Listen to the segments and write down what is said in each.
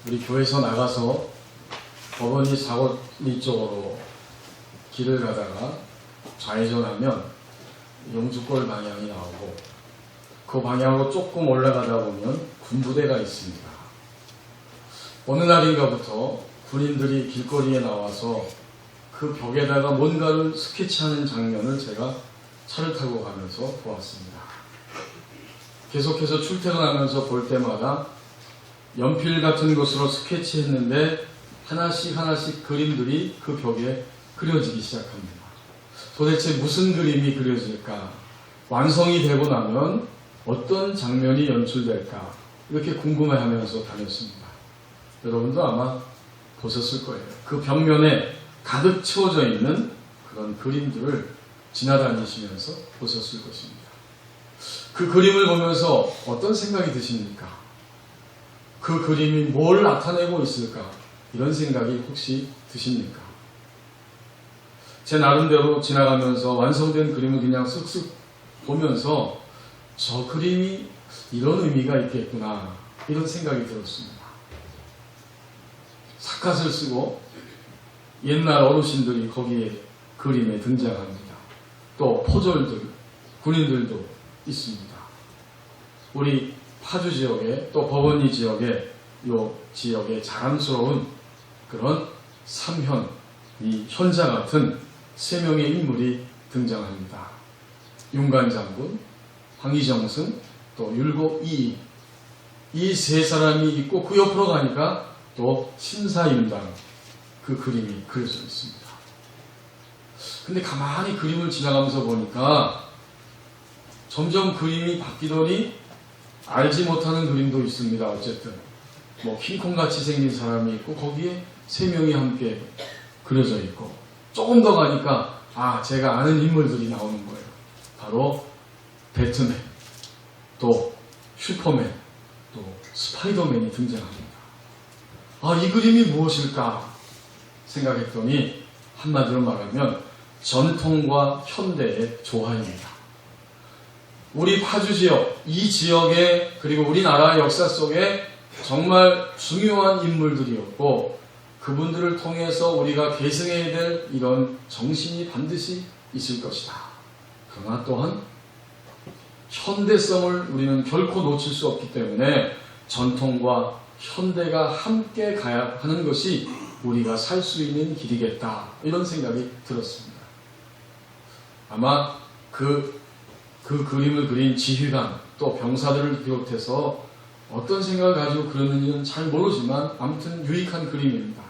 우리 교회에서 나가서 법원이 사거리 쪽으로 길을 가다가 좌회전하면 영주골 방향이 나오고 그 방향으로 조금 올라가다 보면 군부대가 있습니다. 어느 날인가부터 군인들이 길거리에 나와서 그 벽에다가 뭔가를 스케치하는 장면을 제가 차를 타고 가면서 보았습니다. 계속해서 출퇴근하면서 볼 때마다 연필 같은 것으로 스케치했는데 하나씩 그림들이 그 벽에 그려지기 시작합니다. 도대체 무슨 그림이 그려질까? 완성이 되고 나면 어떤 장면이 연출될까? 이렇게 궁금해하면서 다녔습니다. 여러분도 아마 보셨을 거예요. 그 벽면에 가득 채워져 있는 그런 그림들을 지나다니시면서 보셨을 것입니다. 그 그림을 보면서 어떤 생각이 드십니까? 그 그림이 뭘 나타내고 있을까? 이런 생각이 혹시 드십니까? 제 나름대로 지나가면서 완성된 그림을 그냥 쓱쓱 보면서 저 그림이 이런 의미가 있겠구나 이런 생각이 들었습니다. 삿갓을 쓰고 옛날 어르신들이 거기에 그림에 등장합니다. 또 포졸들, 군인들도 있습니다. 우리 파주 지역에 또 법원리 지역에 요 지역에 자랑스러운 그런 삼현, 이 현자 같은 세 명의 인물이 등장합니다. 윤관 장군, 황희정승, 또 율곡 이이 이 세 사람이 있고 그 옆으로 가니까 또 신사임당 그 그림이 그려져 있습니다. 근데 가만히 그림을 지나가면서 보니까 점점 그림이 바뀌더니 알지 못하는 그림도 있습니다. 어쨌든 뭐 킹콩같이 생긴 사람이 있고 거기에 세 명이 함께 그려져 있고 조금 더 가니까 제가 아는 인물들이 나오는 거예요. 바로 배트맨, 또 슈퍼맨, 또 스파이더맨이 등장합니다. 이 그림이 무엇일까 생각했더니 한마디로 말하면 전통과 현대의 조화입니다. 우리 파주 지역, 이 지역에 그리고 우리나라 역사 속에 정말 중요한 인물들이었고 그분들을 통해서 우리가 계승해야 될 이런 정신이 반드시 있을 것이다. 그러나 또한 현대성을 우리는 결코 놓칠 수 없기 때문에 전통과 현대가 함께 가야 하는 것이 우리가 살 수 있는 길이겠다. 이런 생각이 들었습니다. 아마 그 그림을 그린 지휘관 또 병사들을 비롯해서 어떤 생각을 가지고 그렸는지는 잘 모르지만 아무튼 유익한 그림입니다.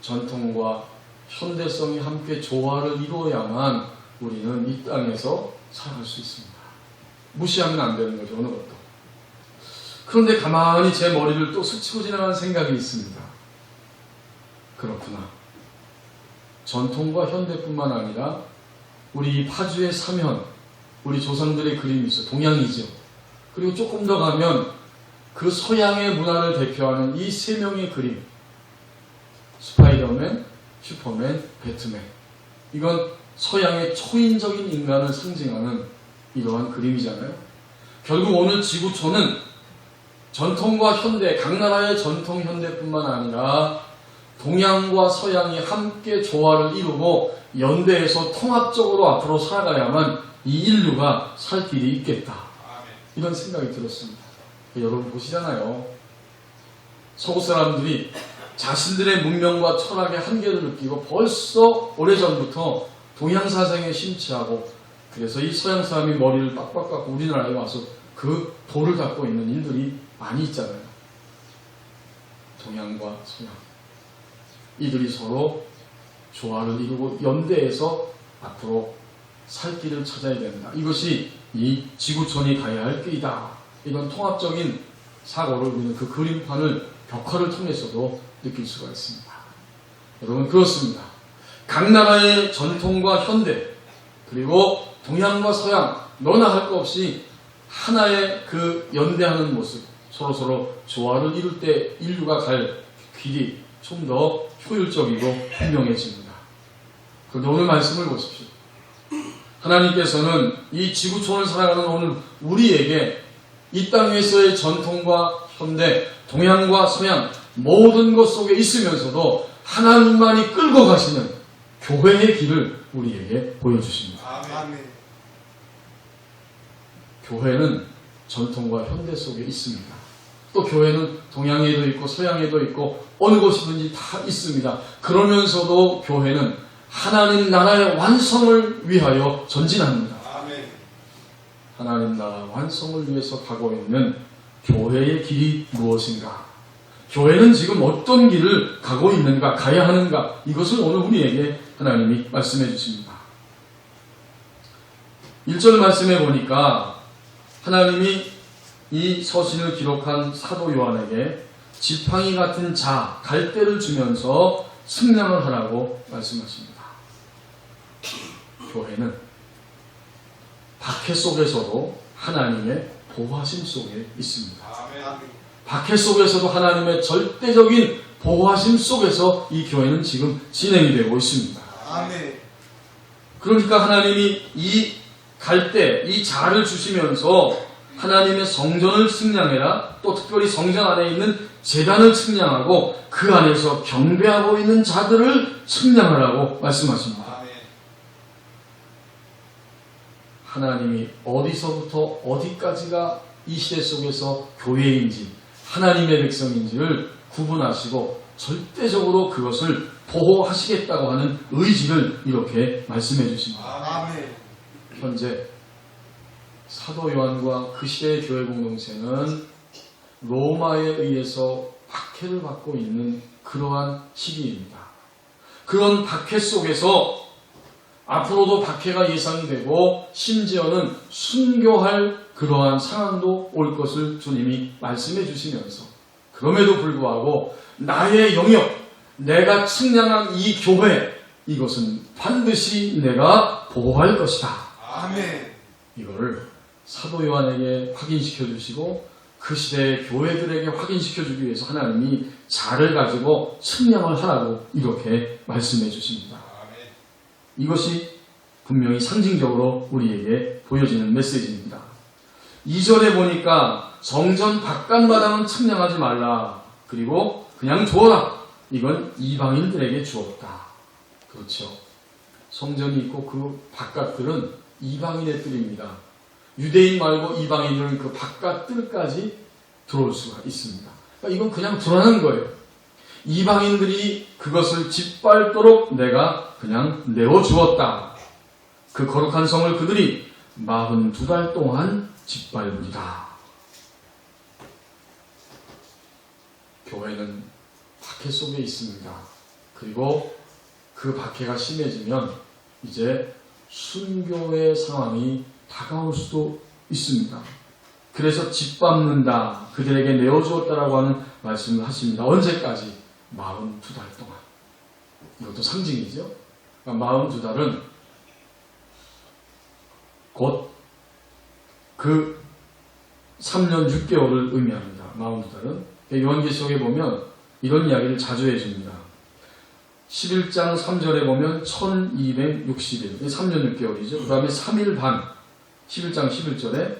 전통과 현대성이 함께 조화를 이루어야만 우리는 이 땅에서 살아갈 수 있습니다. 무시하면 안 되는 거죠. 어느 것도. 그런데 가만히 제 머리를 또 스치고 지나가는 생각이 있습니다. 그렇구나. 전통과 현대뿐만 아니라 우리 파주의 삼현, 우리 조상들의 그림이 있어요. 동양이죠. 그리고 조금 더 가면 그 서양의 문화를 대표하는 이 세 명의 그림, 스파이더맨, 슈퍼맨, 배트맨. 이건 서양의 초인적인 인간을 상징하는 이러한 그림이잖아요. 결국 오늘 지구촌은 전통과 현대, 각 나라의 전통 현대뿐만 아니라 동양과 서양이 함께 조화를 이루고 연대해서 통합적으로 앞으로 살아가야만 이 인류가 살 길이 있겠다. 이런 생각이 들었습니다. 여러분 보시잖아요. 서구 사람들이 자신들의 문명과 철학의 한계를 느끼고 벌써 오래전부터 동양 사상에 심취하고 그래서 이 서양 사람이 머리를 빡빡 깎고 우리나라에 와서 그 돌을 닦고 있는 일들이 많이 있잖아요. 동양과 서양. 이들이 서로 조화를 이루고 연대해서 앞으로 살 길을 찾아야 된다. 이것이 이 지구촌이 가야 할 길이다. 이건 통합적인 사고를 우리는 그 그림판을 벽화를 통해서도 느낄 수가 있습니다. 여러분 그렇습니다. 각 나라의 전통과 현대 그리고 동양과 서양 너나 할 것 없이 하나의 그 연대하는 모습 서로 조화를 이룰 때 인류가 갈 길이 좀 더 효율적이고 분명해집니다. 그런데 오늘 말씀을 보십시오. 하나님께서는 이 지구촌을 살아가는 오늘 우리에게 이 땅에서의 전통과 현대, 동양과 서양 모든 것 속에 있으면서도 하나님만이 끌고 가시는 교회의 길을 우리에게 보여주십니다. 아멘. 교회는 전통과 현대 속에 있습니다. 또 교회는 동양에도 있고 서양에도 있고 어느 곳이든지 다 있습니다. 그러면서도 교회는 하나님 나라의 완성을 위하여 전진합니다. 아멘. 하나님 나라 완성을 위해서 가고 있는 교회의 길이 무엇인가? 교회는 지금 어떤 길을 가고 있는가, 가야 하는가? 이것을 오늘 우리에게 하나님이 말씀해 주십니다. 1절 말씀해 보니까 하나님이 이 서신을 기록한 사도 요한에게 지팡이 같은 자, 갈대를 주면서 승량을 하라고 말씀하십니다. 교회는 박해 속에서도 하나님의 보호하심 속에 있습니다. 아멘. 박해 속에서도 하나님의 절대적인 보호하심 속에서 이 교회는 지금 진행이 되고 있습니다. 아멘. 그러니까 하나님이 이 갈대, 이 자를 주시면서 하나님의 성전을 측량해라, 또 특별히 성전 안에 있는 제단을 측량하고 그 안에서 경배하고 있는 자들을 측량하라고 말씀하십니다. 아멘. 하나님이 어디서부터 어디까지가 이 시대 속에서 교회인지 하나님의 백성인지를 구분하시고 절대적으로 그것을 보호하시겠다고 하는 의지를 이렇게 말씀해 주십니다. 아멘. 현재 사도 요한과 그 시대의 교회 공동체는 로마에 의해서 박해를 받고 있는 그러한 시기입니다. 그런 박해 속에서 앞으로도 박해가 예상이 되고 심지어는 순교할 그러한 상황도 올 것을 주님이 말씀해 주시면서 그럼에도 불구하고 나의 영역, 내가 측량한 이 교회, 이것은 반드시 내가 보호할 것이다. 아멘. 이거를 사도 요한에게 확인시켜 주시고 그 시대의 교회들에게 확인시켜 주기 위해서 하나님이 자를 가지고 측량을 하라고 이렇게 말씀해 주십니다. 아멘. 이것이 분명히 상징적으로 우리에게 보여지는 메시지입니다. 2절에 보니까 성전 바깥마당은 측량하지 말라. 그리고 그냥 주어라. 이건 이방인들에게 주었다. 그렇죠. 성전이 있고 그 바깥들은 이방인의 뜰입니다. 유대인 말고 이방인들은 그 바깥 뜰까지 들어올 수가 있습니다. 그러니까 이건 그냥 두라는 거예요. 이방인들이 그것을 짓밟도록 내가 그냥 내어주었다. 그 거룩한 성을 그들이 42달 동안 짓밟으리라. 교회는 박해 속에 있습니다. 그리고 그 박해가 심해지면 이제 순교의 상황이 다가올 수도 있습니다. 그래서 짓밟는다, 그들에게 내어주었다라고 하는 말씀을 하십니다. 언제까지? 42달 동안. 이것도 상징이죠. 그러니까 42달은 곧 그 3년 6개월을 의미합니다. 42달은. 요한계시록에 보면 이런 이야기를 자주 해줍니다. 11장 3절에 보면 1260일, 3년 6개월이죠. 그 다음에 3일 반, 11장 11절에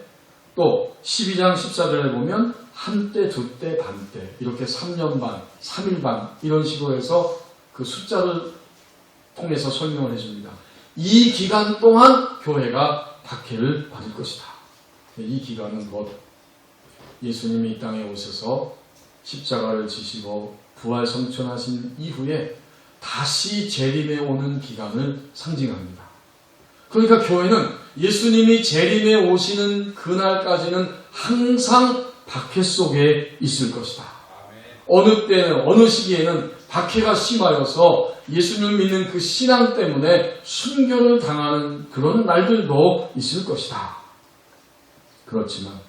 또 12장 14절에 보면 한때, 두때, 반때, 이렇게 3년 반, 3일 반, 이런 식으로 해서 그 숫자를 통해서 설명을 해줍니다. 이 기간 동안 교회가 박해를 받을 것이다. 이 기간은 곧 예수님이 이 땅에 오셔서 십자가를 지시고 부활 성천하신 이후에 다시 재림에 오는 기간을 상징합니다. 그러니까 교회는 예수님이 재림에 오시는 그날까지는 항상 박해 속에 있을 것이다. 어느 때는, 어느 시기에는 박해가 심하여서 예수님을 믿는 그 신앙 때문에 순교를 당하는 그런 날들도 있을 것이다. 그렇지만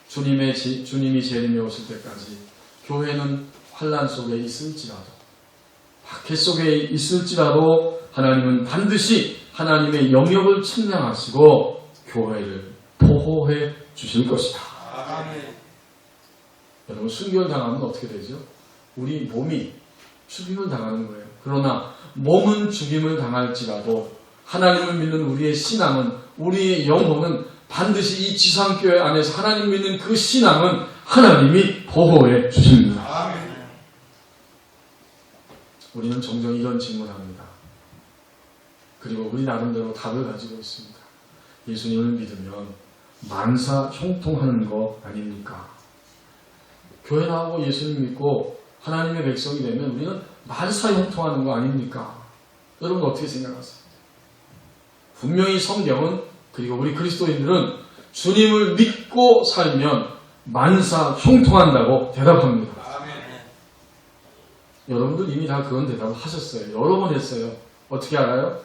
주님이 재림에 오실 때까지 교회는 환난 속에 있을지라도, 박해 속에 있을지라도 하나님은 반드시 하나님의 영역을 측량하시고 교회를 보호해 주실 것이다. 아멘. 여러분, 순교를 당하면 어떻게 되죠? 우리 몸이 죽임을 당하는 거예요. 그러나 몸은 죽임을 당할지라도 하나님을 믿는 우리의 신앙은, 우리의 영혼은 반드시 이 지상교회 안에서 하나님 믿는 그 신앙은 하나님이 보호해 주십니다. 아멘. 우리는 종종 이런 질문합니다. 그리고 우리 나름대로 답을 가지고 있습니다. 예수님을 믿으면 만사 형통하는 거 아닙니까? 교회 나오고 예수님 믿고 하나님의 백성이 되면 우리는 만사 형통하는 거 아닙니까? 여러분 어떻게 생각하세요? 분명히 성경은 그리고 우리 그리스도인들은 주님을 믿고 살면 만사 형통한다고 대답합니다. 아멘. 여러분들 이미 다 그런 대답을 하셨어요. 여러 번 했어요. 어떻게 알아요?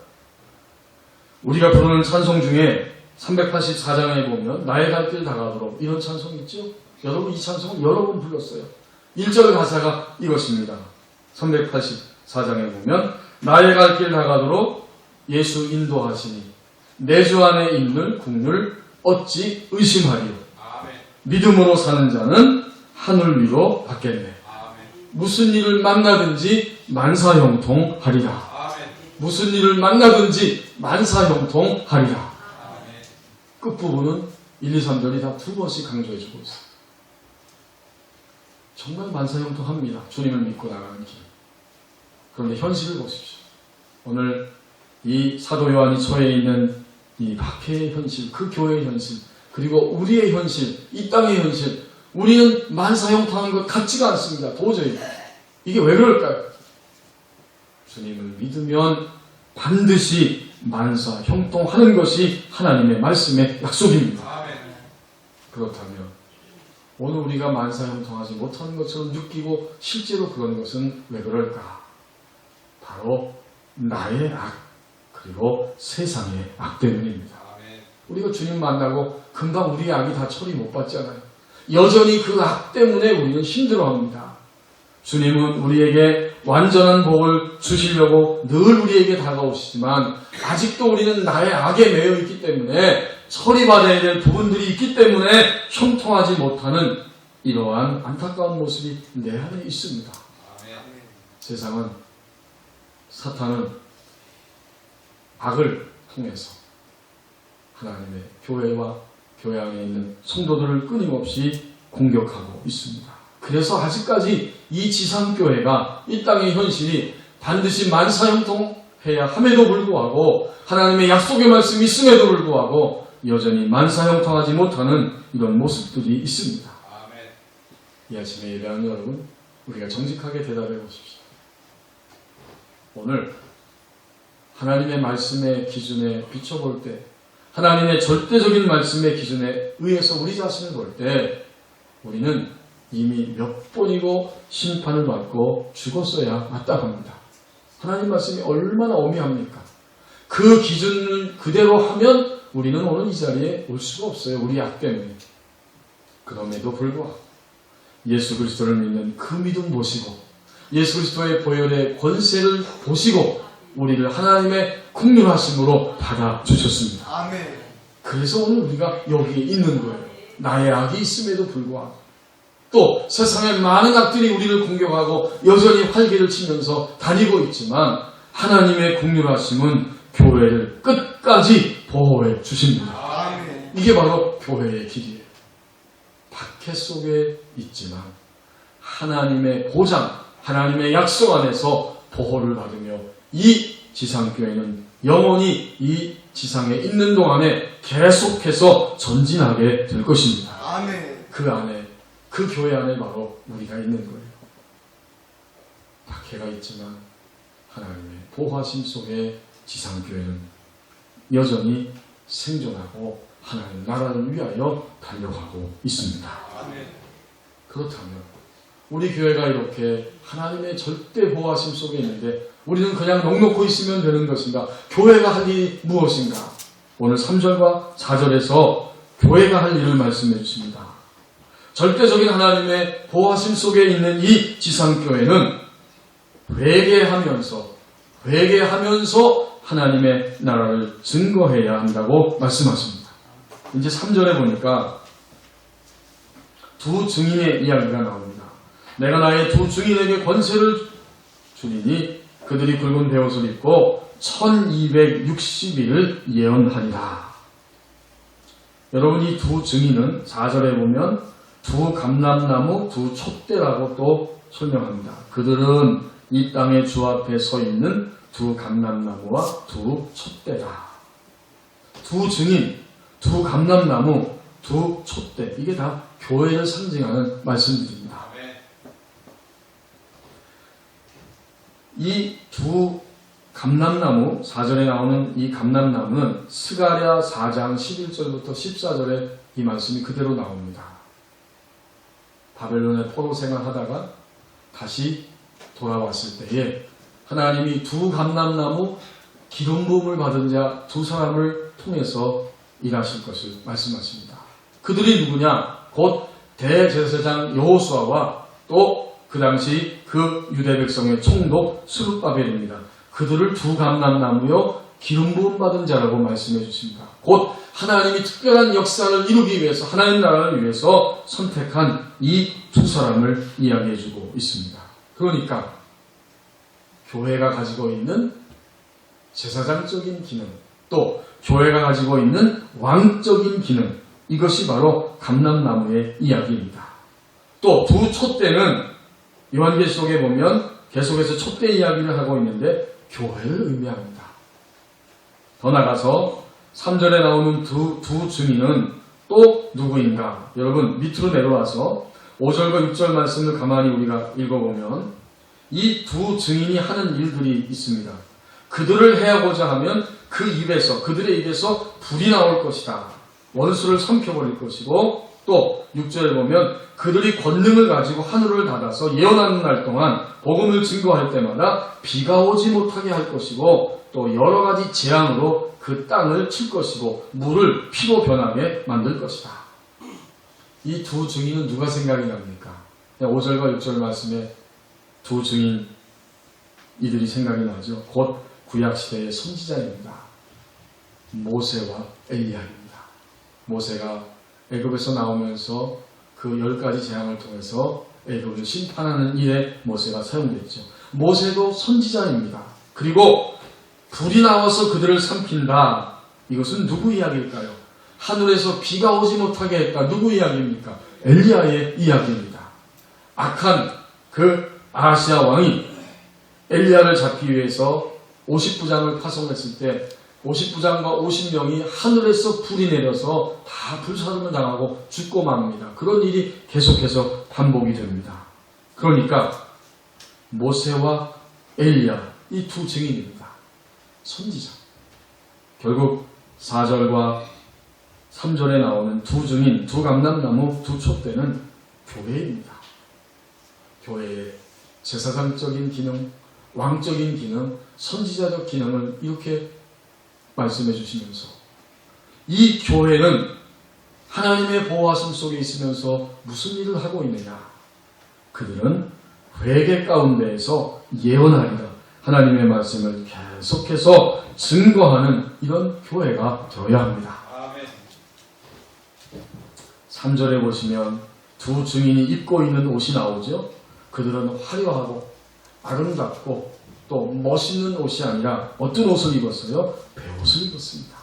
우리가 부르는 찬송 중에 384장에 보면 나의 갈 길 다가도록 이런 찬송이 있죠? 여러분 이 찬송을 여러 번 불렀어요. 1절 가사가 이것입니다. 384장에 보면 나의 갈 길 다가도록 예수 인도하시니 내 주 안에 있는 국률 어찌 의심하리요. 아멘. 믿음으로 사는 자는 하늘 위로 받겠네. 아멘. 무슨 일을 만나든지 만사형통하리라. 아멘. 무슨 일을 만나든지 만사형통하리라. 아멘. 끝부분은 1, 2, 3절이 다 두 번씩 강조해주고 있어요. 정말 만사형통합니다. 주님을 믿고 나가는 길. 그런데 현실을 보십시오. 오늘 이 사도 요한이 처해 있는 이 박해의 현실, 그 교회의 현실, 그리고 우리의 현실, 이 땅의 현실, 우리는 만사형통한 것 같지가 않습니다. 도저히. 이게 왜 그럴까요? 주님을 믿으면 반드시 만사형통하는 것이 하나님의 말씀의 약속입니다. 아멘. 그렇다면 오늘 우리가 만사형통하지 못하는 것처럼 느끼고 실제로 그런 것은 왜 그럴까? 바로 나의 악 그리고 세상의 악 때문입니다. 아멘. 우리가 주님 만나고 금방 우리의 악이 다 처리 못 받잖아요. 여전히 그 악 때문에 우리는 힘들어합니다. 주님은 우리에게 완전한 복을 주시려고 늘 우리에게 다가오시지만 아직도 우리는 나의 악에 매여 있기 때문에 처리받아야 될 부분들이 있기 때문에 형통하지 못하는 이러한 안타까운 모습이 내 안에 있습니다. 아멘. 세상은 사탄은 악을 통해서 하나님의 교회와 교회 안에 있는 성도들을 끊임없이 공격하고 있습니다. 그래서 아직까지 이 지상교회가 이 땅의 현실이 반드시 만사형통해야 함에도 불구하고 하나님의 약속의 말씀이 있음에도 불구하고 여전히 만사형통하지 못하는 이런 모습들이 있습니다. 아멘. 이 아침에 예배하는 여러분, 우리가 정직하게 대답해 보십시오. 오늘 하나님의 말씀의 기준에 비춰볼 때, 하나님의 절대적인 말씀의 기준에 의해서 우리 자신을 볼 때 우리는 이미 몇 번이고 심판을 받고 죽었어야 마땅합니다. 하나님 말씀이 얼마나 엄미합니까? 그 기준을 그대로 하면 우리는 오늘 이 자리에 올 수가 없어요. 우리 악 때문에. 그럼에도 불구하고 예수 그리스도를 믿는 그 믿음 보시고 예수 그리스도의 보혈의 권세를 보시고 우리를 하나님의 긍휼하심으로 받아주셨습니다. 아멘. 그래서 오늘 우리가 여기에 있는 거예요. 나의 악이 있음에도 불구하고 또 세상의 많은 악들이 우리를 공격하고 여전히 활개를 치면서 다니고 있지만 하나님의 긍휼하심은 교회를 끝까지 보호해 주십니다. 아멘. 이게 바로 교회의 길이에요. 박해 속에 있지만 하나님의 보장, 하나님의 약속 안에서 보호를 받으며 이 지상교회는 영원히 이 지상에 있는 동안에 계속해서 전진하게 될 것입니다. 아멘. 그 안에, 그 교회 안에 바로 우리가 있는 거예요. 박해가 있지만 하나님의 보호하심 속에 지상교회는 여전히 생존하고 하나님 나라를 위하여 달려가고 있습니다. 아멘. 그렇다면 우리 교회가 이렇게 하나님의 절대 보호하심 속에 있는데 우리는 그냥 넉넉히 있으면 되는 것인가? 교회가 할 일이 무엇인가? 오늘 3절과 4절에서 교회가 할 일을 말씀해 주십니다. 절대적인 하나님의 보호하심 속에 있는 이 지상교회는 회개하면서 하나님의 나라를 증거해야 한다고 말씀하십니다. 이제 3절에 보니까 두 증인의 이야기가 나옵니다. 내가 나의 두 증인에게 권세를 주리니 그들이 굵은 베옷을 입고 1260일을 예언하리라. 여러분 이 두 증인은 4절에 보면 두 감람나무 두 촛대라고 또 설명합니다. 그들은 이 땅의 주 앞에 서 있는 두 감람나무와 두 촛대다. 두 증인, 두 감람나무, 두 촛대, 이게 다 교회를 상징하는 말씀들입니다. 이 두 감람나무, 4절에 나오는 이 감람나무는 스가랴 4장 11절부터 14절에 이 말씀이 그대로 나옵니다. 바벨론의 포로 생활하다가 다시 돌아왔을 때에 하나님이 두 감람나무 기름 부음을 받은 자 두 사람을 통해서 일하실 것을 말씀하십니다. 그들이 누구냐? 곧 대제사장 여호수아와 또 그 당시 그 유대 백성의 총독 스룹바벨입니다. 그들을 두 감람나무요 기름 부음 받은 자라고 말씀해 주십니다. 곧 하나님이 특별한 역사를 이루기 위해서 하나님 나라를 위해서 선택한 이 두 사람을 이야기해 주고 있습니다. 그러니까 교회가 가지고 있는 제사장적인 기능, 또 교회가 가지고 있는 왕적인 기능, 이것이 바로 감람나무의 이야기입니다. 또 두 촛대는 요한계시록에 보면 계속해서 촛대 이야기를 하고 있는데 교회를 의미합니다. 더 나가서 3절에 나오는 두 증인은 또 누구인가? 여러분 밑으로 내려와서 5절과 6절 말씀을 가만히 우리가 읽어보면 이 두 증인이 하는 일들이 있습니다. 그들을 해하고자 하면 그들의 입에서 불이 나올 것이다. 원수를 삼켜버릴 것이고, 또 6절에 보면 그들이 권능을 가지고 하늘을 닫아서 예언하는 날 동안 복음을 증거할 때마다 비가 오지 못하게 할 것이고, 또 여러 가지 재앙으로 그 땅을 칠 것이고 물을 피로 변하게 만들 것이다. 이 두 증인은 누가 생각이 납니까? 5절과 6절 말씀에 두 증인 이들이 생각이 나죠. 곧 구약시대의 선지자입니다. 모세와 엘리야입니다. 모세가 애굽에서 나오면서 그 10가지 재앙을 통해서 애굽을 심판하는 일에 모세가 사용됐죠. 모세도 선지자입니다. 그리고 불이 나와서 그들을 삼킨다. 이것은 누구 이야기일까요? 하늘에서 비가 오지 못하게 했다. 누구 이야기입니까? 엘리야의 이야기입니다. 악한 그 아하시아 왕이 엘리야를 잡기 위해서 50부장을 파송했을 때 50부장과 50명이 하늘에서 불이 내려서 다 불사름을 당하고 죽고 맙니다. 그런 일이 계속해서 반복이 됩니다. 그러니까 모세와 엘리야, 이 두 증인입니다. 선지자. 결국 4절과 3절에 나오는 두 증인, 두 감람나무, 두 촛대는 교회입니다. 교회의 제사장적인 기능, 왕적인 기능, 선지자적 기능을 이렇게 말씀해 주시면서 이 교회는 하나님의 보호하심 속에 있으면서 무슨 일을 하고 있느냐? 그들은 회개 가운데에서 예언하리라. 하나님의 말씀을 계속해서 증거하는 이런 교회가 되어야 합니다. 3절에 보시면 두 증인이 입고 있는 옷이 나오죠. 그들은 화려하고 아름답고 또 멋있는 옷이 아니라 어떤 옷을 입었어요? 배옷을 입었습니다.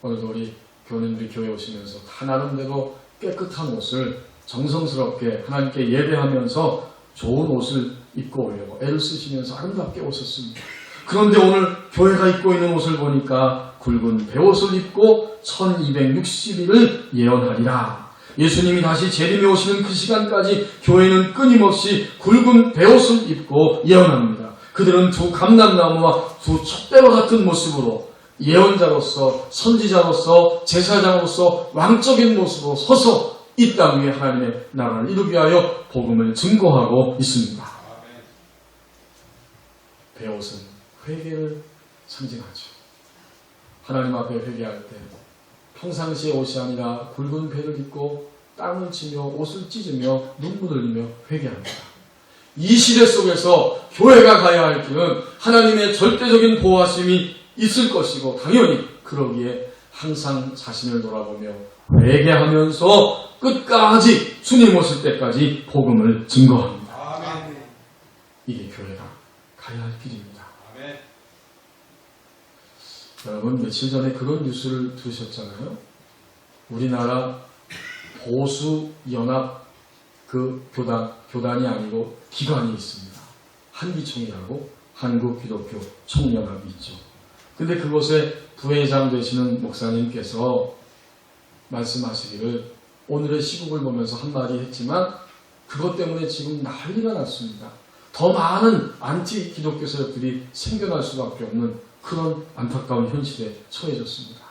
오늘도 우리 교우님들이 교회 오시면서 다 나름대로 깨끗한 옷을 정성스럽게 하나님께 예배하면서 좋은 옷을 입고 오려고 애를 쓰시면서 아름답게 오셨습니다. 그런데 오늘 교회가 입고 있는 옷을 보니까 굵은 배옷을 입고 1260일을 예언하리라. 예수님이 다시 재림에 오시는 그 시간까지 교회는 끊임없이 굵은 배옷을 입고 예언합니다. 그들은 두 감람나무와 두 촛대와 같은 모습으로 예언자로서 선지자로서 제사장으로서 왕적인 모습으로 서서 이 땅 위에 하나님의 나라를 이루기 위하여 복음을 증거하고 있습니다. 배옷은 회개를 상징하죠. 하나님 앞에 회개할 때 평상시의 옷이 아니라 굵은 배를 입고 땀을 치며 옷을 찢으며 눈물을 흘리며 회개합니다. 이 시대 속에서 교회가 가야 할 길은 하나님의 절대적인 보호하심이 있을 것이고 당연히 그러기에 항상 자신을 돌아보며 회개하면서 끝까지 주님 오실 때까지 복음을 증거합니다. 아멘. 이게 교회가 가야 할 길입니다. 아멘. 여러분 며칠 전에 그런 뉴스를 들으셨잖아요. 우리나라 보수 연합 그 교단이 아니고 기관이 있습니다. 한기총이라고 한국 기독교 총연합이 있죠. 근데 그곳에 부회장 되시는 목사님께서 말씀하시기를 오늘의 시국을 보면서 한마디 했지만 그것 때문에 지금 난리가 났습니다. 더 많은 안티 기독교 세력들이 생겨날 수밖에 없는 그런 안타까운 현실에 처해졌습니다.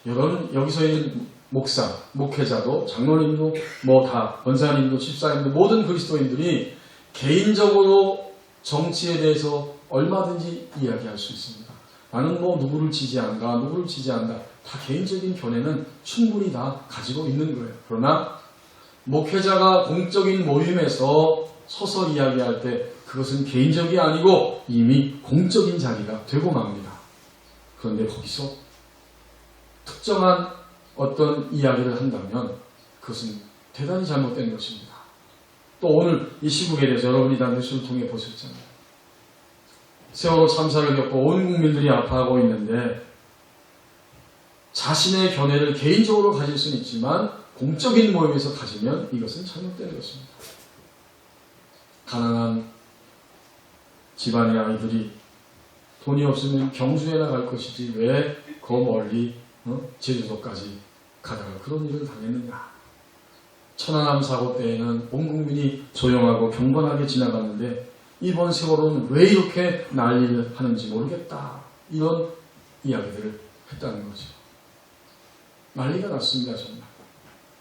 여러분 여기서 있는 목사, 목회자도 장로님도 뭐 다 원사님도 집사님도 모든 그리스도인들이 개인적으로 정치에 대해서 얼마든지 이야기할 수 있습니다. 나는 뭐 누구를 지지한다, 누구를 지지한다. 다 개인적인 견해는 충분히 다 가지고 있는 거예요. 그러나 목회자가 공적인 모임에서 서서 이야기할 때 그것은 개인적이 아니고 이미 공적인 자리가 되고 맙니다. 그런데 거기서 특정한 어떤 이야기를 한다면 그것은 대단히 잘못된 것입니다. 또 오늘 이 시국에 대해서 여러분이 다 뉴스를 통해 보셨잖아요. 세월호 참사를 겪고 온 국민들이 아파하고 있는데 자신의 견해를 개인적으로 가질 수는 있지만 공적인 모임에서 가지면 이것은 잘못된 것입니다. 가난한 집안의 아이들이 돈이 없으면 경주에나 갈 것이지 왜 그 멀리 제주도까지 가다가 그런 일을 당했느냐. 천안함 사고 때에는 온 국민이 조용하고 경건하게 지나갔는데 이번 세월호는 왜 이렇게 난리를 하는지 모르겠다. 이런 이야기들을 했다는 거죠. 난리가 났습니다. 정말.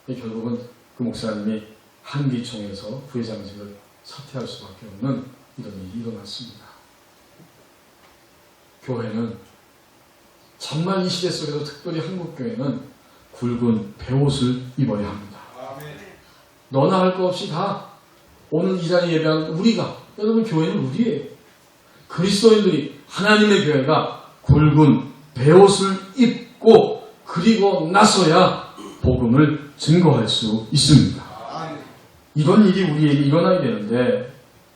결국은 그 목사님이 한기총에서 부회장직을 사퇴할 수밖에 없는 이런 일이 일어났습니다. 교회는 정말 이 시대 속에서 특별히 한국교회는 굵은 베옷을 입어야 합니다. 너나 할 것 없이 다 오늘 이 자리에 예배한 우리가, 여러분 교회는 우리예요. 그리스도인들이 하나님의 교회가 굵은 베옷을 입고 그리고 나서야 복음을 증거할 수 있습니다. 이런 일이 우리에게 일어나야 되는데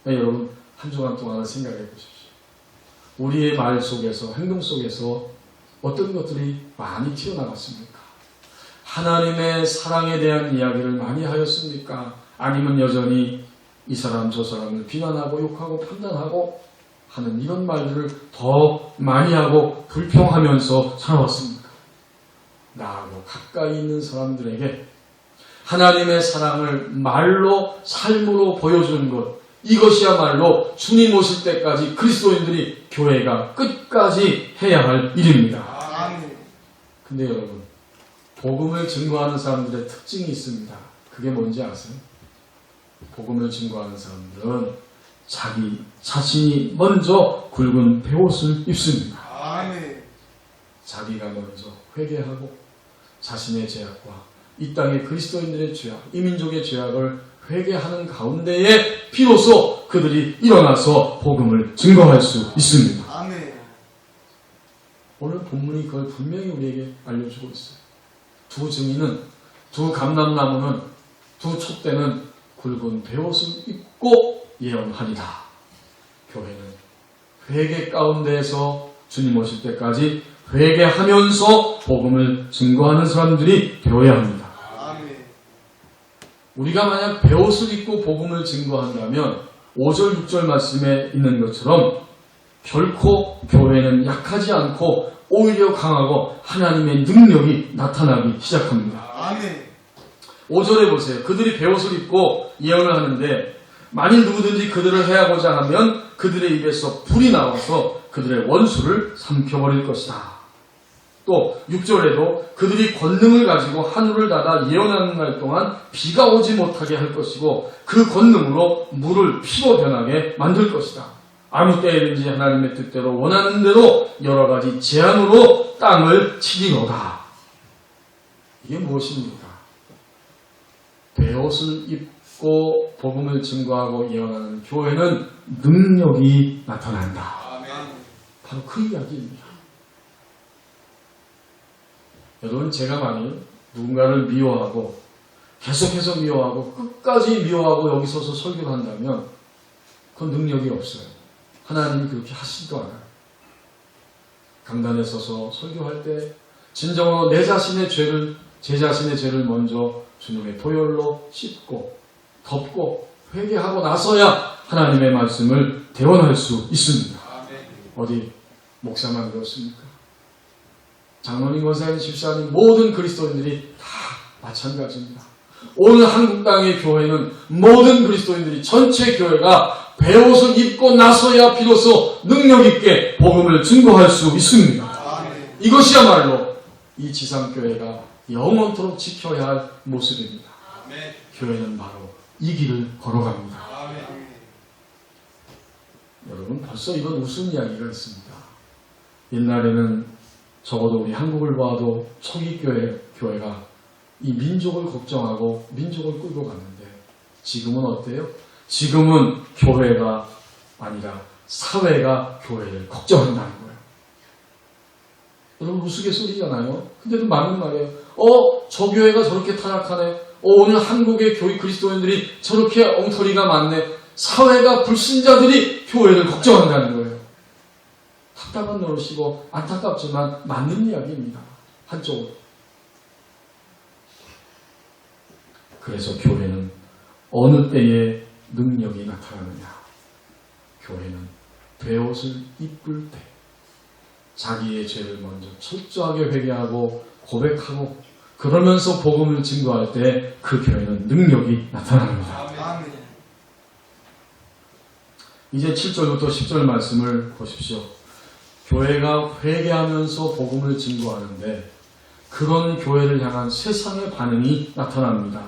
여러분 한 주간 동안 생각해 보십시오. 우리의 말 속에서 행동 속에서 어떤 것들이 많이 튀어나갔습니까? 하나님의 사랑에 대한 이야기를 많이 하였습니까? 아니면 여전히 이 사람 저 사람을 비난하고 욕하고 판단하고 하는 이런 말들을 더 많이 하고 불평하면서 살아왔습니까? 나하고 가까이 있는 사람들에게 하나님의 사랑을 말로 삶으로 보여주는 것, 이것이야말로 주님 오실 때까지 그리스도인들이 교회가 끝까지 해야 할 일입니다. 근데 여러분, 복음을 증거하는 사람들의 특징이 있습니다. 그게 뭔지 아세요? 복음을 증거하는 사람들은 자기 자신이 먼저 굵은 베옷을 입습니다. 자기가 먼저 회개하고 자신의 죄악과 이 땅의 그리스도인들의 죄악, 이 민족의 죄악을 회개하는 가운데에 비로소 그들이 일어나서 복음을 증거할 수 있습니다. 오늘 본문이 그걸 분명히 우리에게 알려주고 있어요. 두 증인은, 두 감람나무는, 두 촛대는 굵은 베옷을 입고 예언하리라. 교회는 회개 가운데에서 주님 오실 때까지 회개하면서 복음을 증거하는 사람들이 되어야 합니다. 우리가 만약 베옷을 입고 복음을 증거한다면 5절 6절 말씀에 있는 것처럼 결코 교회는 약하지 않고 오히려 강하고 하나님의 능력이 나타나기 시작합니다. 5절에 보세요. 그들이 베옷을 입고 예언을 하는데 만일 누구든지 그들을 해하고자 하면 그들의 입에서 불이 나와서 그들의 원수를 삼켜버릴 것이다. 또 6절에도 그들이 권능을 가지고 하늘을 닫아 예언하는 날 동안 비가 오지 못하게 할 것이고 그 권능으로 물을 피로 변하게 만들 것이다. 아무 때든지 하나님의 뜻대로 원하는 대로 여러 가지 제한으로 땅을 치리로다. 이게 무엇입니까? 베옷을 입고 복음을 증거하고 예언하는 교회는 능력이 나타난다. 바로 그 이야기입니다. 여러분, 제가 만일 누군가를 미워하고 계속해서 미워하고 끝까지 미워하고 여기 서서 설교를 한다면 그건 능력이 없어요. 하나님이 그렇게 하시지도 않아요. 강단에 서서 설교할 때 진정으로 내 자신의 죄를 제 자신의 죄를 먼저 주님의 보혈로 씻고 덮고 회개하고 나서야 하나님의 말씀을 대언할 수 있습니다. 어디 목사만 그렇습니까? 장로님, 권사님, 집사님 모든 그리스도인들이 다 마찬가지입니다. 오늘 한국 땅의 교회는 모든 그리스도인들이 전체 교회가 배옷을 입고 나서야 비로소 능력 있게 복음을 증거할 수 있습니다. 이것이야말로 이 지상교회가 영원토록 지켜야 할 모습입니다. 교회는 바로 이 길을 걸어갑니다. 여러분, 벌써 이런 웃음 이야기가 있습니다. 옛날에는 적어도 우리 한국을 봐도 초기 교회가 이 민족을 걱정하고 민족을 끌고 갔는데 지금은 어때요? 지금은 교회가 아니라 사회가 교회를 걱정한다는 거예요. 여러분, 우스갯소리잖아요. 근데도 맞는 말이에요. 저 교회가 저렇게 타락하네. 오늘 한국의 그리스도인들이 저렇게 엉터리가 많네. 사회가 불신자들이 교회를 걱정한다는 거예요. 답답한 노릇이고 안타깝지만 맞는 이야기입니다. 한쪽으로. 그래서 교회는 어느 때에 능력이 나타나느냐. 교회는 베옷을 입을 때 자기의 죄를 먼저 철저하게 회개하고 고백하고 그러면서 복음을 증거할 때 그 교회는 능력이 나타납니다. 이제 7절부터 10절 말씀을 보십시오. 교회가 회개하면서 복음을 증거하는데 그런 교회를 향한 세상의 반응이 나타납니다.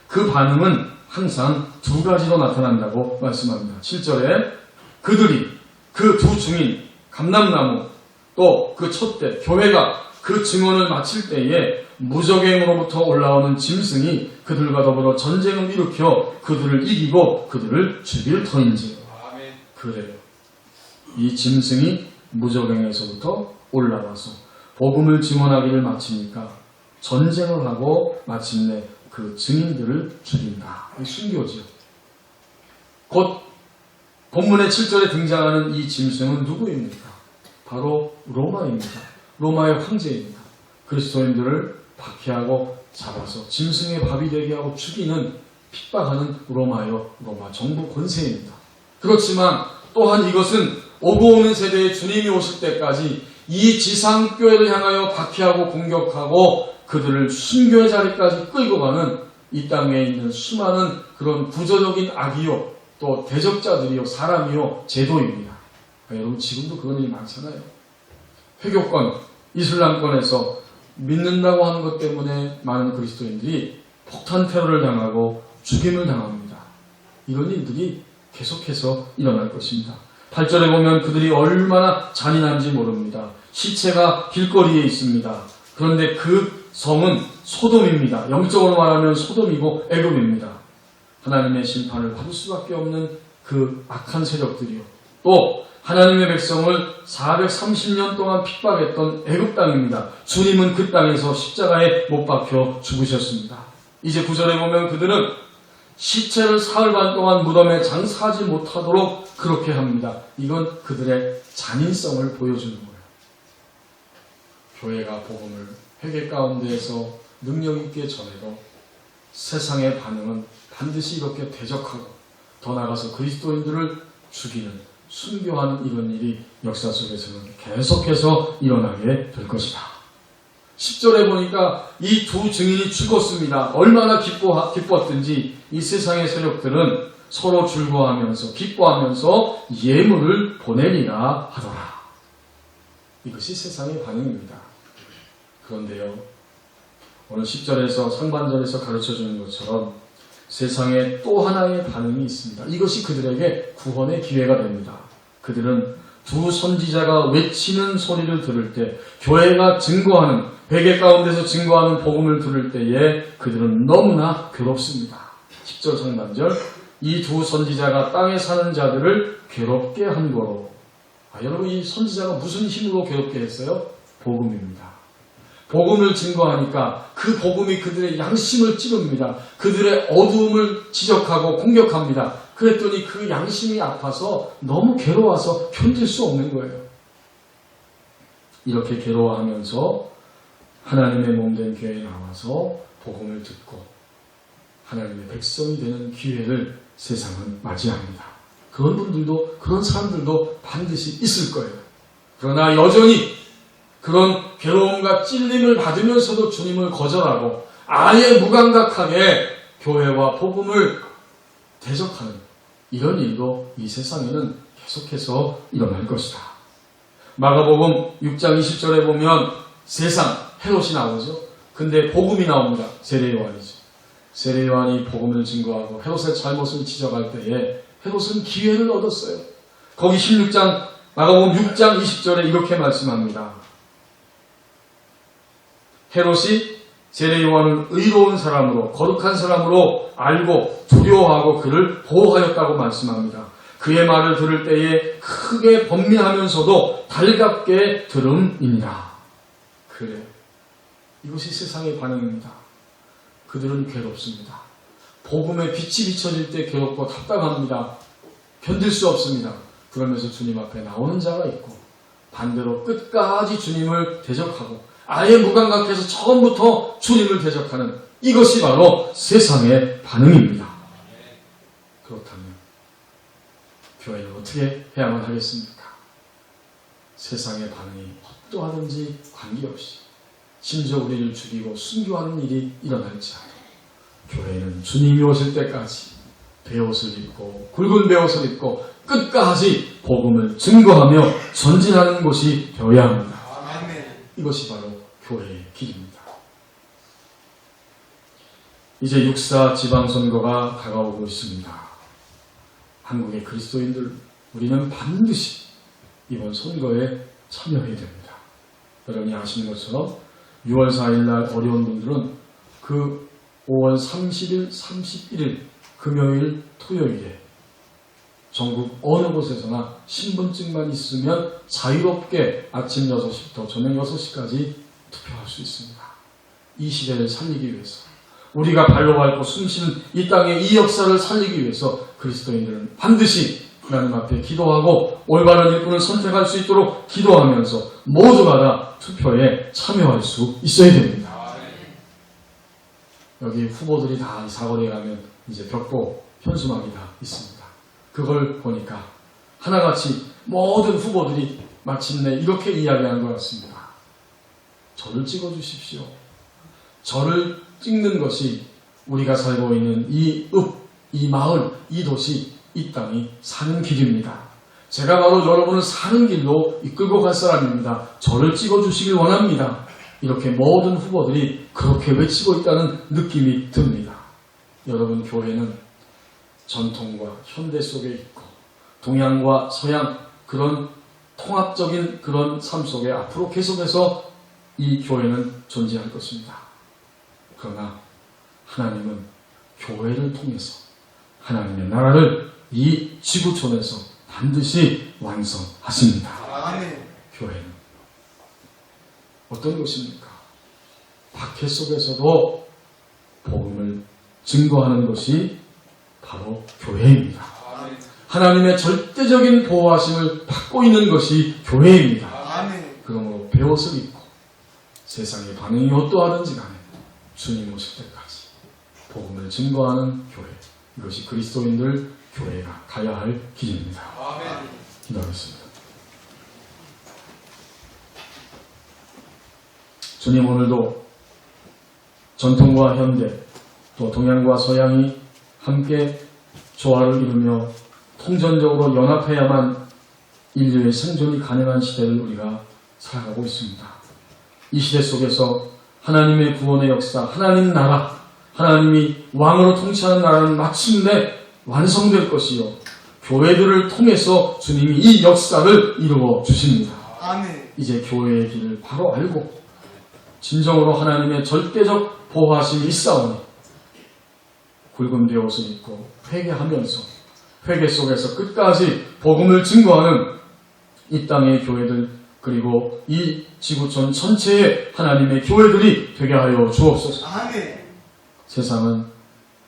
그 반응은 항상 두 가지로 나타난다고 말씀합니다. 7절에 그들이 그 두 증인 감람나무 또 그 촛대 교회가 그 증언을 마칠 때에 무적행으로부터 올라오는 짐승이 그들과 더불어 전쟁을 일으켜 그들을 이기고 그들을 죽일 터인지. 그래요. 이 짐승이 무적행에서부터 올라와서 복음을 증언하기를 마치니까 전쟁을 하고 마침내 그 증인들을 죽인다. 이 순교지요. 곧 본문의 7절에 등장하는 이 짐승은 누구입니까? 바로 로마입니다. 로마의 황제입니다. 그리스도인들을 박해하고 잡아서 짐승의 밥이 되게 하고 죽이는 핍박하는 로마 정부 권세입니다. 그렇지만 또한 이것은 오고 오는 세대에 주님이 오실 때까지 이 지상교회를 향하여 박해하고 공격하고 그들을 순교의 자리까지 끌고 가는 이 땅에 있는 수많은 그런 구조적인 악이요 또 대적자들이요 사람이요 제도입니다. 여러분, 지금도 그런 일이 많잖아요. 회교권, 이슬람권에서 믿는다고 하는 것 때문에 많은 그리스도인들이 폭탄 테러를 당하고 죽임을 당합니다. 이런 일들이 계속해서 일어날 것입니다. 8절에 보면 그들이 얼마나 잔인한지 모릅니다. 시체가 길거리에 있습니다. 그런데 그 성은 소돔입니다. 영적으로 말하면 소돔이고 애굽입니다. 하나님의 심판을 받을 수밖에 없는 그 악한 세력들이요. 또 하나님의 백성을 430년 동안 핍박했던 애굽 땅입니다. 주님은 그 땅에서 십자가에 못 박혀 죽으셨습니다. 이제 9절에 보면 그들은 시체를 사흘 반 동안 무덤에 장사하지 못하도록 그렇게 합니다. 이건 그들의 잔인성을 보여주는 거예요. 교회가 복음을 회개 가운데에서 능력 있게 전해도 세상의 반응은 반드시 이렇게 대적하고 더 나아가서 그리스도인들을 죽이는 순교하는 이런 일이 역사 속에서는 계속해서 일어나게 될 것이다. 10절에 보니까 이 두 증인이 죽었습니다. 얼마나 기뻤든지 이 세상의 세력들은 서로 즐거워하면서 기뻐하면서 예물을 보내리라 하더라. 이것이 세상의 반응입니다. 그런데요, 오늘 10절에서 상반절에서 가르쳐주는 것처럼 세상에 또 하나의 반응이 있습니다. 이것이 그들에게 구원의 기회가 됩니다. 그들은 두 선지자가 외치는 소리를 들을 때, 교회가 증거하는, 회개 가운데서 증거하는 복음을 들을 때에 그들은 너무나 괴롭습니다. 10절 상반절, 이 두 선지자가 땅에 사는 자들을 괴롭게 한 거로. 여러분, 이 선지자가 무슨 힘으로 괴롭게 했어요? 복음입니다. 복음을 증거하니까 그 복음이 그들의 양심을 찌릅니다. 그들의 어두움을 지적하고 공격합니다. 그랬더니 그 양심이 아파서 너무 괴로워서 견딜 수 없는 거예요. 이렇게 괴로워하면서 하나님의 몸된 교회에 나와서 복음을 듣고 하나님의 백성이 되는 기회를 세상은 맞이합니다. 그런 분들도, 그런 사람들도 반드시 있을 거예요. 그러나 여전히 그런 괴로움과 찔림을 받으면서도 주님을 거절하고 아예 무감각하게 교회와 복음을 대적하는 이런 일도 이 세상에는 계속해서 일어날 것이다. 마가복음 6장 20절에 보면 세상, 헤롯이 나오죠. 근데 복음이 나옵니다. 세례요한이죠. 세례요한이 복음을 증거하고 헤롯의 잘못을 지적할 때에 헤롯은 기회를 얻었어요. 거기 16장, 마가복음 6장 20절에 이렇게 말씀합니다. 헤롯이 세례요한을 의로운 사람으로, 거룩한 사람으로 알고 두려워하고 그를 보호하였다고 말씀합니다. 그의 말을 들을 때에 크게 번민하면서도 달갑게 들음이니라. 그래, 이것이 세상의 반응입니다. 그들은 괴롭습니다. 복음의 빛이 비춰질 때 괴롭고 답답합니다. 견딜 수 없습니다. 그러면서 주님 앞에 나오는 자가 있고 반대로 끝까지 주님을 대적하고 아예 무감각해서 처음부터 주님을 대적하는 이것이 바로 세상의 반응입니다. 그렇다면 교회는 어떻게 해야만 하겠습니까? 세상의 반응이 어떠하든지 관계없이 심지어 우리를 죽이고 순교하는 일이 일어날지라도 교회는 주님이 오실 때까지 베옷을 입고 굵은 베옷을 입고 끝까지 복음을 증거하며 전진하는 곳이 되어야 합니다. 이것이 바로 교회의 길입니다. 이제 육사 지방선거가 다가오고 있습니다. 한국의 그리스도인들, 우리는 반드시 이번 선거에 참여해야 됩니다. 여러분이 아시는 것처럼 6월 4일 날 어려운 분들은 그 5월 30일, 31일 금요일, 토요일에 전국 어느 곳에서나 신분증만 있으면 자유롭게 아침 6시부터 저녁 6시까지 투표할 수 있습니다. 이 시대를 살리기 위해서, 우리가 발로 밟고 숨쉬는 이 땅의 이 역사를 살리기 위해서 그리스도인들은 반드시 하나님 앞에 기도하고 올바른 일꾼을 선택할 수 있도록 기도하면서 모두마다 투표에 참여할 수 있어야 됩니다. 여기 후보들이 다 이 사거리에 가면 이제 벽보 현수막이 다 있습니다. 그걸 보니까 하나같이 모든 후보들이 마침내 이렇게 이야기하는 것 같습니다. 저를 찍어주십시오. 저를 찍는 것이 우리가 살고 있는 이 읍, 이 마을, 이 도시, 이 땅이 사는 길입니다. 제가 바로 여러분을 사는 길로 이끌고 갈 사람입니다. 저를 찍어주시길 원합니다. 이렇게 모든 후보들이 그렇게 외치고 있다는 느낌이 듭니다. 여러분, 교회는 전통과 현대 속에 있고 동양과 서양 그런 통합적인 그런 삶 속에 앞으로 계속해서 이 교회는 존재할 것입니다. 그러나 하나님은 교회를 통해서 하나님의 나라를 이 지구촌에서 반드시 완성하십니다. 아멘. 교회는 어떤 것입니까? 박해 속에서도 복음을 증거하는 것이 바로 교회입니다. 아멘. 하나님의 절대적인 보호하심을 받고 있는 것이 교회입니다. 아멘. 그러므로 베옷을 입고 세상의 반응이 어떠하든지 간에 주님 오실 때까지 복음을 증거하는 교회, 이것이 그리스도인들 교회가 가야 할 길입니다. 아멘. 기도하겠습니다. 주님, 오늘도 전통과 현대 또 동양과 서양이 함께 조화를 이루며 통전적으로 연합해야만 인류의 생존이 가능한 시대를 우리가 살아가고 있습니다. 이 시대 속에서 하나님의 구원의 역사, 하나님 나라, 하나님이 왕으로 통치하는 나라는 마침내 완성될 것이요 교회들을 통해서 주님이 이 역사를 이루어 주십니다. 아멘. 이제 교회의 길을 바로 알고 진정으로 하나님의 절대적 보호하심이 있사오니 굵은 베옷을 입고 회개하면서 회개 속에서 끝까지 복음을 증거하는 이 땅의 교회들, 그리고 이 지구촌 전체의 하나님의 교회들이 되게 하여 주옵소서. 아멘. 세상은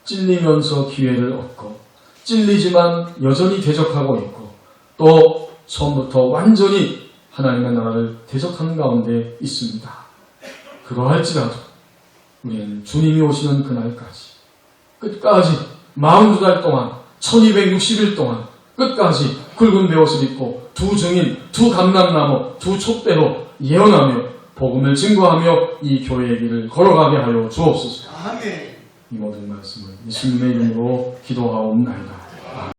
찔리면서 기회를 얻고 찔리지만 여전히 대적하고 있고 또 처음부터 완전히 하나님의 나라를 대적하는 가운데 있습니다. 그러할지라도 우리는 주님이 오시는 그날까지 끝까지 42달 동안 1260일 동안 끝까지 굵은 베옷을 입고 두 증인, 두 감람나무, 두 촛대로 예언하며 복음을 증거하며 이 교회의 길을 걸어가게 하여 주옵소서. 아멘. 이 모든 말씀을 예수님의 이름으로 기도하옵나이다.